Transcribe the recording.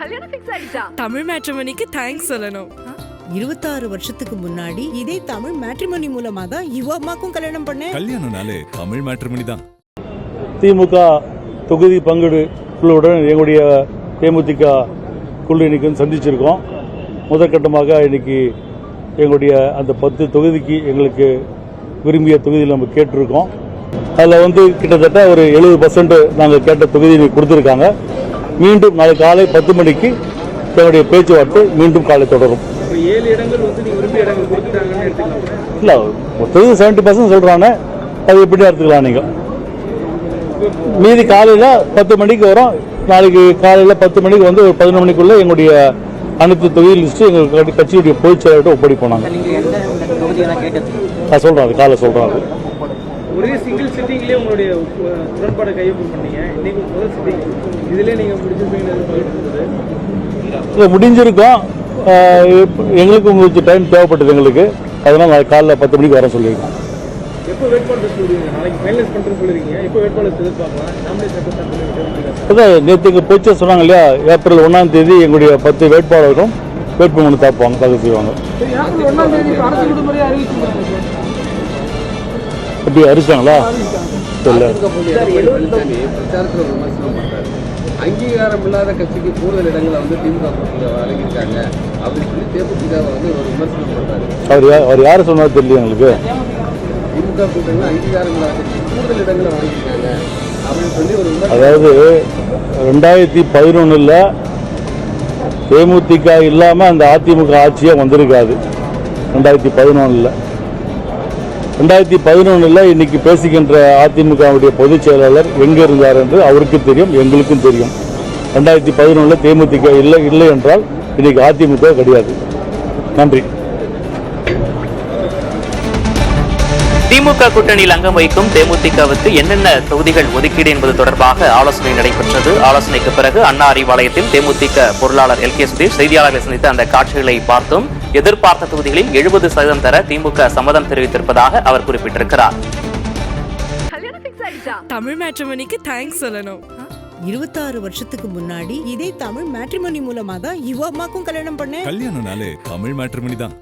கல்யாணம் ஃபிக்ஸ் ஆயிடுச்சா? தமிழ் மேட்ரிமோனிக்கு தேங்க்ஸ் சொல்லணும். 26 வருஷத்துக்கு முன்னாடி இதே தமிழ் மேட்ரிமோனி மூலமா தான் இவ அம்மாக்கும் கல்யாணம் பண்ணேன். கல்யாணம்னாலே தமிழ் மேட்ரிமோனி தான். திமுக தொகுதி பங்கீடு குழுவுடன் எங்களுடைய தேமுதிக குழு இன்னைக்கு சந்திச்சிருக்கோம். முதற்கட்டமாக இன்னைக்கு எங்களுடைய அந்த 10 தொகுதிக்கு எங்களுக்கு விரும்பிய தொகுதியில் நம்ம கேட்டிருக்கோம். அதில் கிட்டத்தட்ட ஒரு 70% நாங்கள் கேட்ட தொகுதியை கொடுத்துருக்காங்க. மீண்டும் நாளை காலை 10 மணிக்கு எங்களுடைய பேச்சுவார்த்தை மீண்டும் காலை தொடரும். இல்லை, மொத்தம் 70% சொல்றாங்க. அது எப்படி எடுத்துக்கலாம் நீங்க? மீதி காலையில் 10 மணிக்கு வரும். நாளைக்கு காலையில் 10 மணிக்கு ஒரு 11 மணிக்குள்ள எங்களுடைய அனைத்து தொகுதி லிஸ்ட் எங்கள் கட்சியுடைய பொதுச் செயலாளர்கிட்ட ஒப்படைப்போம். நாங்கள் சொல்றோம், அது காலை சொல்றோம். அது ஒரே சிங்கிள் சிட்டிங்லேயே உங்களுடைய உடன்பாடு கையொப்பம் பண்ணீங்க. இன்னைக்கு முதல் சிட்டிங் இதிலே நீங்கள் முடிஞ்சிருக்கோம். எங்களுக்கு உங்களுக்கு டைம் தேவைப்பட்டது எங்களுக்கு. அதனால நாளைக்கு காலைல 10 மணிக்கு வர சொல்லியிருக்கோம். எப்போ வேட்பாளர் சொல்லுவீங்க? நாளைக்கு ஃபைனலைஸ் பண்ணுறது சொல்லிருக்கீங்க. எப்போ வேட்பாளர் எதிர்பார்க்கலாம்? அதான் நேற்று பேச்சு சொன்னாங்க இல்லையா, ஏப்ரல் 1ஆம் தேதி எங்களுடைய 10 வேட்பாளர்களும் வேட்புமனு தாக்குவாங்க, தாக்கல் செய்வாங்க. எப்படி அறிவிச்சாங்களா? அங்கீகாரம் இல்லாத கட்சிக்கு கூடுதல் இடங்களை திமுக வழங்கியிருக்காங்க அப்படின்னு சொல்லி தேமுதிக ஒரு விமர்சனம் பண்றாரு. அவர் யாரு சொன்னாலும் தெரியல எங்களுக்கு. திமுக கூட்டணி அங்கீகாரம் இல்லாத கட்சிக்கு கூடுதல் இடங்களை வழங்கியிருக்காங்க அப்படின்னு சொல்லி ஒரு அதாவது 2011 தேமுதிக இல்லாம அந்த அதிமுக ஆட்சியே வந்திருக்காது. 2011 இன்னைக்கு பேசுகின்ற அதிமுகவுடைய பொதுச் செயலாளர் எங்க இருந்தார் என்று அவருக்கு தெரியும், எங்களுக்கும் தெரியும். 2011 தேமுதிக இல்லை என்றால் இன்னைக்கு அதிமுக கிடையாது. நன்றி. திமுக கூட்டணியில் அங்கம் வகிக்கும் தேமுதிகவுக்கு என்னென்ன தொகுதிகள் ஒதுக்கீடு என்பது தொடர்பாக ஆலோசனை நடைபெற்றது. ஆலோசனைக்கு பிறகு அண்ணா அறிவாலயத்தில் தேமுதிக பொருளாளர் LK சுதீஷ் செய்தியாளர்களை சந்தித்து அந்த காட்சிகளை பார்த்தோம். எதிர்பார்த்த தொகுதிகளில் 70% தர திமுக சம்மதம் தெரிவித்திருப்பதாக அவர் குறிப்பிட்டிருக்கிறார். கல்யாணம் ஃபிக்ஸ் ஆயிடுச்சா? தமிழ் மேட்ரிமோனிக்கு தேங்க்ஸ் சொல்லணும். 26 வருஷத்துக்கு முன்னாடி இதே தமிழ் மேட்ரிமோனி மூலமா தான் இவ அம்மாக்கும் கல்யாணம் பண்ணேன். கல்யாணம்னாலே தமிழ் மேட்ரிமோனி தான்.